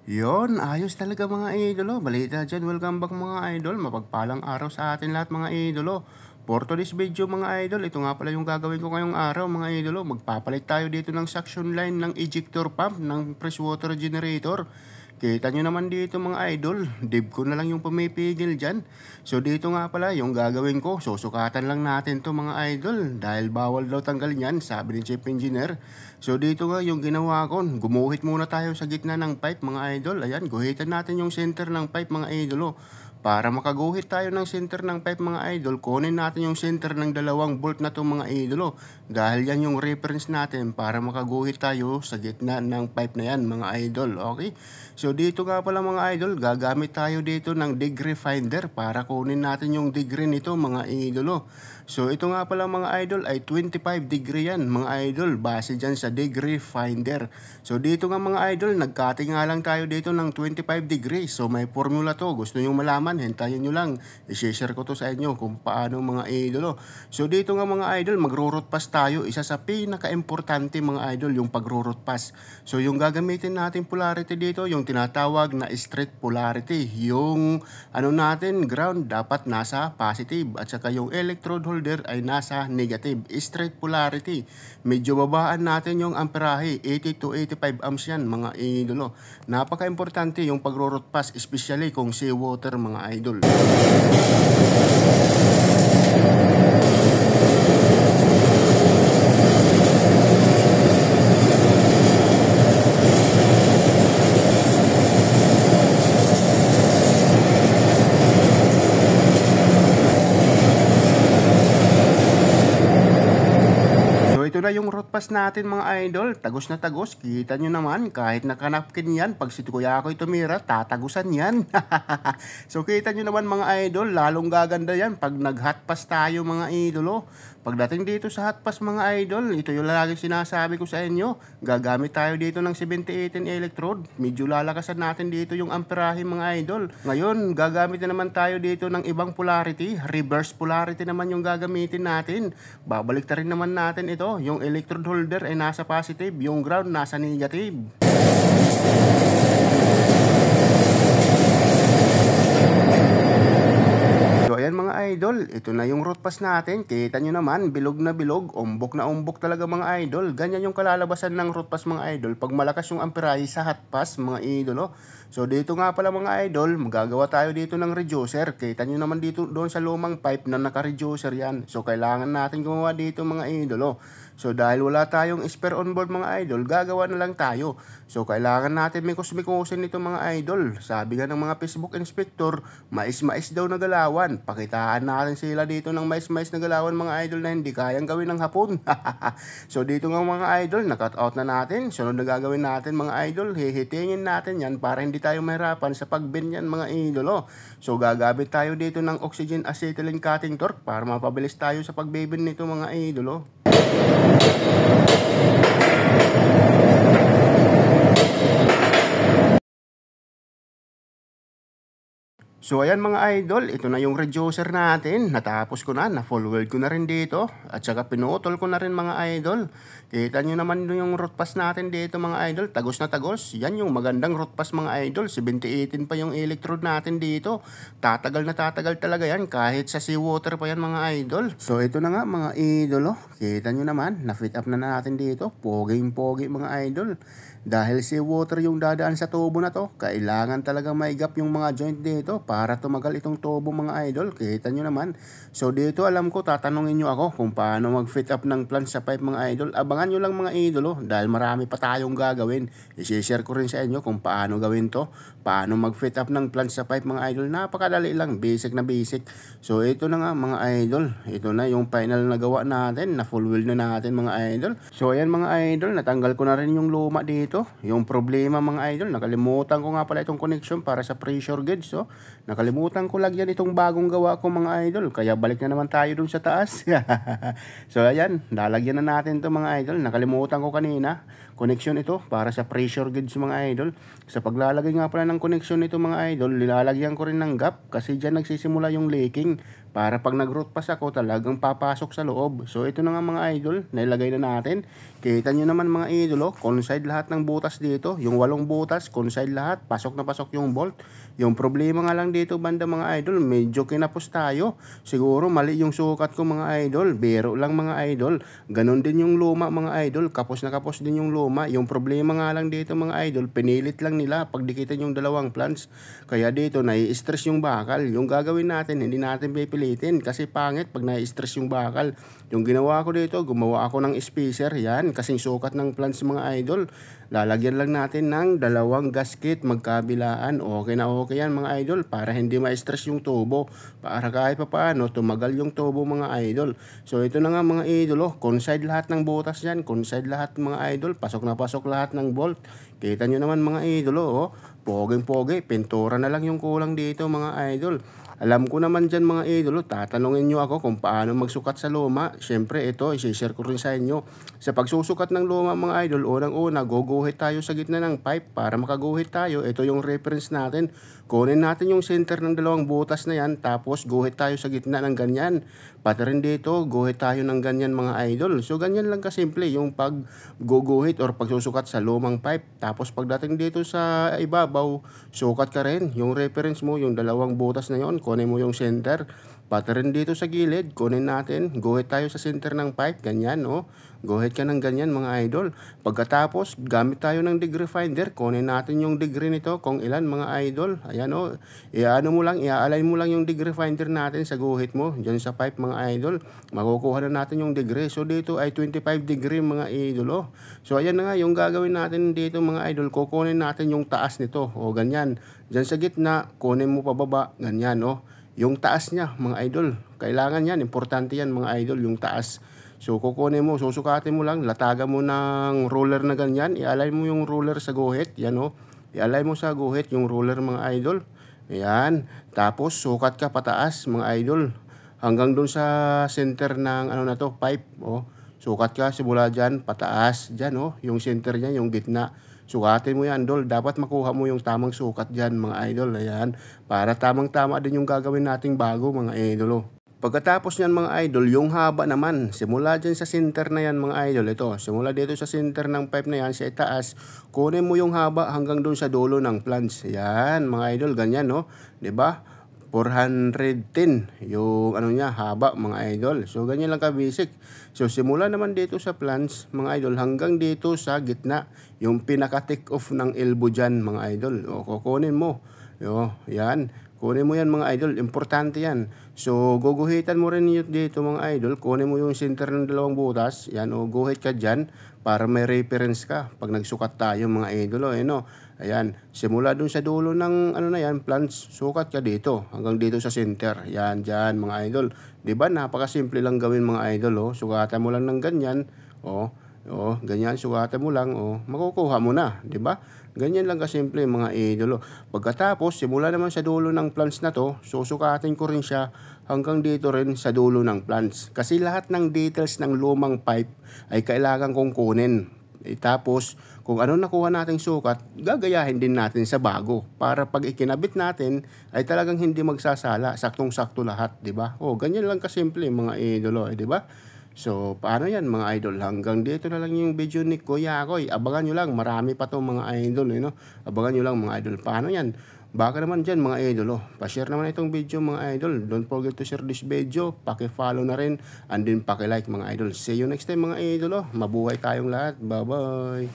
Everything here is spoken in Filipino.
Yon, ayos talaga mga idolo. Balita dyan, welcome back mga idol. Mapagpalang araw sa atin lahat mga idolo. For today's video mga idol, ito nga pala yung gagawin ko ngayong araw mga idolo. Magpapalit tayo dito ng suction line ng ejector pump ng freshwater generator. Kita nyo naman dito mga idol, div ko na lang yung pumipigil dyan. So dito nga pala yung gagawin ko, susukatan lang natin to mga idol. Dahil bawal daw tanggalin yan, sabi ni Chief Engineer. So dito nga yung ginawa ko, gumuhit muna tayo sa gitna ng pipe mga idol. Ayan, guhitan natin yung center ng pipe mga idol. Para makaguhit tayo ng center ng pipe mga idol, kunin natin yung center ng dalawang bolt na to mga idolo. Dahil yan yung reference natin para makaguhit tayo sa gitna ng pipe na yan mga idol. Okay? So dito nga pala mga idol, gagamit tayo dito ng degree finder para kunin natin yung degree nito mga idolo. So ito nga pala mga idol ay 25 degree yan mga idol base dyan sa degree finder. So dito nga mga idol, nagcutting nga lang tayo dito ng 25 degrees. So may formula to, gusto nyo malaman, hintayin nyo lang. I-share ko to sa inyo kung paano mga idolo. So dito nga mga idol, magro-root pass tayo. Isa sa pinaka-importante mga idol, yung pagro-root pass. So yung gagamitin natin polarity dito, yung tinatawag na straight polarity. Yung ano natin, ground dapat nasa positive at saka yung electrode holder ay nasa negative. Straight polarity. Medyo babaan natin yung amperahe, 80 to 85 amps yan mga idolo. Napaka-importante yung pagro-root pass, especially kung seawater mga idol. Ito na yung root pass natin mga idol. Tagos na tagos. Kita nyo naman, kahit nakanapkin yan, pag si Kuya ako'y tumira, tatagusan yan. So kita nyo naman mga idol, lalong gaganda yan pag nag-hot pass tayo mga idolo. Pagdating dito sa hot pass mga idol, ito yung laging sinasabi ko sa inyo. Gagamit tayo dito ng 7018 electrode. Medyo lalakasan natin dito yung amperahe mga idol. Ngayon, gagamit na naman tayo dito ng ibang polarity. Reverse polarity naman yung gagamitin natin. Babalik rin naman natin ito. Yung electrode holder ay nasa positive, yung ground nasa negative. So ayan mga idol, ito na yung root pass natin. Kita nyo naman, bilog na bilog, umbok na umbok talaga mga idol. Ganyan yung kalalabasan ng root pass mga idol pag malakas yung amperahe sa hot pass mga idol. So dito nga pala mga idol, magagawa tayo dito ng reducer. Kita nyo naman dito doon sa lumang pipe na naka-reducer yan. So kailangan natin gumawa dito mga idol. So dahil wala tayong spare onboard mga idol, gagawa na lang tayo. So kailangan natin mikos-mikosin nito mga idol. Sabi nga ng mga Facebook inspector, mais-mais daw na galawan. Pakitaan natin sila dito ng mais-mais na galawan mga idol na hindi kayang gawin ng hapon. So dito nga mga idol, na-cut out na natin. Sunod na gagawin natin mga idol, hihitingin natin yan para hindi tayo mahirapan sa pag-bend yan mga idol. So gagamit tayo dito ng oxygen acetylene cutting torque para mapabilis tayo sa pag-bend nito mga idol. So ayan mga idol, ito na yung reducer natin. Natapos ko na full weld ko na rin dito. At saka pinutol ko na rin mga idol. Kita nyo naman yung root pass natin dito mga idol. Tagos na tagos. Yan yung magandang root pass mga idol. 7018 pa yung electrode natin dito. Tatagal na tatagal talaga yan. Kahit sa seawater pa yan mga idol. So ito na nga mga idol. Kita nyo naman, na-fit up na natin dito. Poging-pogi mga idol. Dahil seawater yung dadaan sa tubo na to, kailangan talaga maigap yung mga joint dito para tumagal itong tubo mga idol. Kita nyo naman. So dito alam ko tatanungin nyo ako kung paano mag-fit up ng plant sa pipe mga idol. Abangan nyo lang mga idol dahil marami pa tayong gagawin. I-share ko rin sa inyo kung paano gawin to. Paano mag-fit up ng plant sa pipe mga idol. Napakadali lang, basic na basic. So ito na nga mga idol. Ito na yung final na gawa natin. Na full wheel na natin mga idol. So ayan mga idol, natanggal ko na rin yung luma dito. Yung problema mga idol, nakalimutan ko nga pala itong connection para sa pressure gauge. So, nakalimutan ko lagyan itong bagong gawa ko mga idol. Kaya balik na naman tayo dun sa taas. So, ayan, lalagyan na natin to mga idol. Nakalimutan ko kanina. Connection ito para sa pressure gauge mga idol. Sa paglalagay nga pala ng connection nito mga idol, nilalagyan ko rin ng gap kasi dyan nagsisimula yung leaking. para pag nag-root pass ako talagang papasok sa loob. So ito na nga mga idol, nailagay na natin. Kita nyo naman mga idol, conside lahat ng butas dito. Yung 8 butas, conside lahat, pasok na pasok yung bolt. Yung problema nga lang dito banda mga idol, medyo kinapos tayo. Siguro mali yung sukat ko mga idol, biro lang mga idol. Ganon din yung luma mga idol, kapos na kapos din yung luma. Yung problema nga lang dito mga idol, pinilit lang nila pagdikitan yung dalawang plants. Kaya dito nai-stress yung bakal. Yung gagawin natin, hindi natin pipilitin kasi pangit pag nai-stress yung bakal. Yung ginawa ko dito, gumawa ako ng spacer, yan, kasing sukat ng plants mga idol. Lalagyan lang natin ng 2 gasket magkabilaan. Okay na okay yan mga idol, para hindi ma-stress yung tubo. Para kahit pa paano, tumagal yung tubo mga idol. So ito na nga mga idol, conside lahat ng butas yan, conside lahat mga idol, pasok na pasok lahat ng bolt. Kita nyo naman mga idol, pogeng-poge, pintura na lang yung kulang dito mga idol. Alam ko naman dyan mga idol, tatanungin nyo ako kung paano magsukat sa luma. Siyempre ito, isi-share ko rin sa inyo. Sa pagsusukat ng luma mga idol, unang-una, guguhit tayo sa gitna ng pipe. Para makaguhit tayo, ito yung reference natin. Kunin natin yung center ng 2 butas na yan, tapos guhit tayo sa gitna ng ganyan. Pati rin dito, guhit tayo ng ganyan mga idol. So ganyan lang kasimple yung pag-guguhit or pagsusukat sa lumang pipe. Tapos pagdating dito sa ibabaw, sukat ka rin yung reference mo, yung 2 butas na yon, kunin mo yung center. Pati rin dito sa gilid, kunin natin, guhit tayo sa center ng pipe, ganyan guhit ka ng ganyan mga idol. Pagkatapos, gamit tayo ng degree finder, kunin natin yung degree nito kung ilan mga idol. Ayan i-align mo lang yung degree finder natin sa guhit mo, dyan sa pipe mga idol. Makukuha na natin yung degree. So dito ay 25 degree mga idol. So ayan na nga yung gagawin natin dito mga idol, kukunin natin yung taas nito, ganyan. Dyan sa gitna, kunin mo pababa, ganyan yung taas niya mga idol, kailangan yan, importante yan mga idol, yung taas. So kukunin mo, susukatin mo lang, latagan mo ng ruler na ganyan, i-align mo yung ruler sa guhit, yan i-align mo sa guhit yung ruler mga idol. Ayan, tapos sukat ka pataas mga idol, hanggang dun sa center ng pipe. Sukat ka simula dyan, pataas, dyan yung center niya, yung gitna. Sukatin mo yan, dol. Dapat makuha mo yung tamang sukat dyan, mga idol. Ayan. Para tamang-tama din yung gagawin nating bago, mga idol. Pagkatapos nyan, mga idol, yung haba naman. Simula dyan sa center na yan, mga idol. Ito, simula dito sa center ng pipe na yan, sa itaas, kunin mo yung haba hanggang dun sa dulo ng plants. Ayan, mga idol, ganyan, diba? 410 yung haba mga idol. So ganyan lang ka basic. So simula naman dito sa plants mga idol hanggang dito sa gitna, yung pinaka take off ng elbow dyan mga idol. Kukunin mo. Yan. Kunin mo yan mga idol. Importante yan. So guguhitan mo rin yun dito mga idol. Kunin mo yung center ng 2 butas. Yan guhit ka dyan para may reference ka pag nagsukat tayo mga idol. Ayan, simula dun sa dulo ng plants, sukat ka dito hanggang dito sa center. Yan, dyan mga idol. 'Di ba? Napakasimple lang gawin mga idol, Sukatan mo lang ng ganyan. Ganyan sukatan mo lang, makukuha mo na, 'di ba? Ganyan lang kasimple mga idol. Pagkatapos, simula naman sa dulo ng plants na to, susukatin ko rin siya hanggang dito rin sa dulo ng plants. Kasi lahat ng details ng lumang pipe ay kailangan kong kunin. Tapos, kung ano nakuha nating sukat, gagayahin din natin sa bago. Para pag ikinabit natin, ay talagang hindi magsasala. Saktong-sakto lahat, di ba? Ganyan lang kasimple mga idolo, di ba? So, paano yan mga idol? Hanggang dito na lang yung video ni Kuya Koy. Abangan nyo lang, marami pa tong mga idol, Abangan nyo lang mga idol. Paano yan? Baka naman dyan mga idol, pa-share naman itong video mga idol. Don't forget to share this video, paki-follow na rin, and then paki-like mga idol. See you next time mga idol, mabuhay tayong lahat. Bye-bye!